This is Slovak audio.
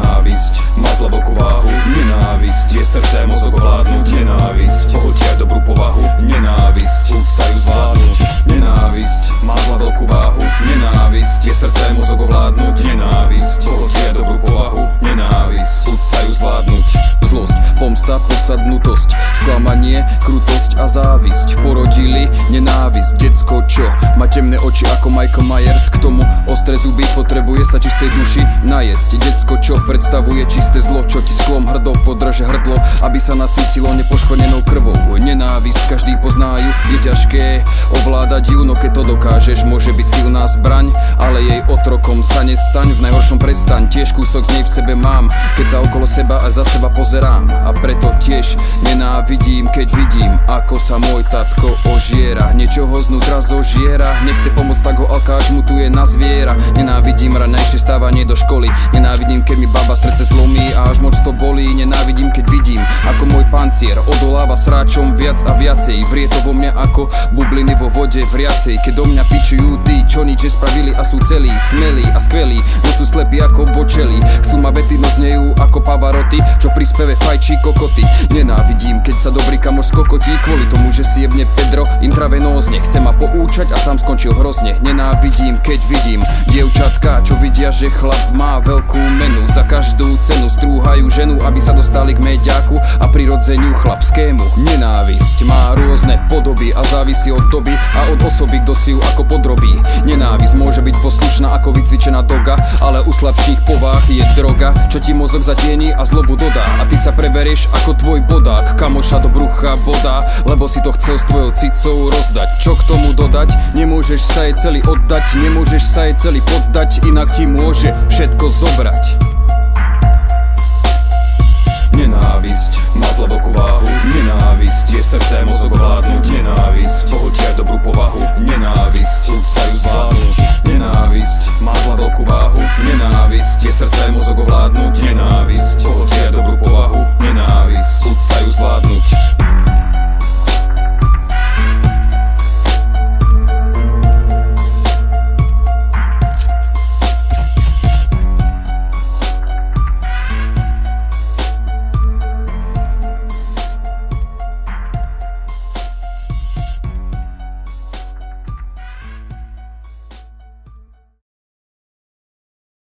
Nenávisť má zlobokú váhu, nenávisť je srdce, mozog ovládnuť. Nenávisť pohltí aj dobrú povahu, nenávisť úcta ju zvládnuť. Nenávisť má zlobokú váhu, nenávisť je srdce, mozog ovládnuť. Nenávisť pohltí aj dobrú povahu, nenávisť úcta ju zvládnuť. Zlosť, pomsta, posadnutosť, sklamanie, krutosť a závisť porodili nenávisť. Decko, čo má temné oči ako Michael Myers, k tomu ostré zuby, potrebuje sa čistej duši najesť. Decko, čo predstavuje čisté zlo, čo ti sklom hrdo podrže hrdlo, aby sa nasýtilo nepoškvrnenou krvou. Nenávisť každý poznajú, je ťažké ovládať ju, no keď to dokážeš, môže byť silná zbraň, ale jej otrokom sa nestaň, v najhoršom prestaň, tiež kúsok z nej v sebe mám, keď sa okolo seba a za seba pozerám. A preto tiež nenávidím, keď vidím, ako sa môj tatko ožiera. Niečoho znútra zožiera, nechce pomôcť, tak ho alkáč mutuje na zviera. Nenávidím ranejšie stávanie do školy, nenávidím, keď mi baba srdce zlomí a až moc to bolí. Nenávidím, keď vidím, ako môj pancier odoláva sráčom viac a viacej. Vrie to vo mňa ako bubliny vo vode vriacej. Keď do mňa pičujú tí, čo nič nespravili a sú celí, smelí a skvelí, no sú slepí ako bočeli. Chcú ma bety, no znejú ako Pavarotti, čo pri speve fajčí kokoty. Nenávidím, keď sa dobrý kamoš skokotí kvôli tomu, že si jebne Pedro intravenózne. Chce ma poučať a sám skončil hrozne. Nenávidím, keď vidím dievčatka, čo vidia, že chlap má veľkú menu. Za každú cenu strúhajú ženu, aby sa dostali k méďaku a prirodzeniu chlapskému. Nenávisť má rôzne podoby a závisí od doby a od osoby, kto si ju ako podrobí. Nenávisť môže byť poslušná ako vycvičená doga, ale u slabších povách je droga, čo ti mozog zatieni a zlobu dodá. A ty sa preberieš ako tvoj bodák, kamoša do brucha bodá, lebo si to chcel s tvojou cicou rozdať. Čo k tomu dodať? Nemôžeš sa jej celý oddať, nemôžeš sa jej celý poddať, inak ti môže všetko zobrať. Nenávisť má zlobokú váhu, nenávisť je srdce, mozog ovládnuť. Nenávisť pohltí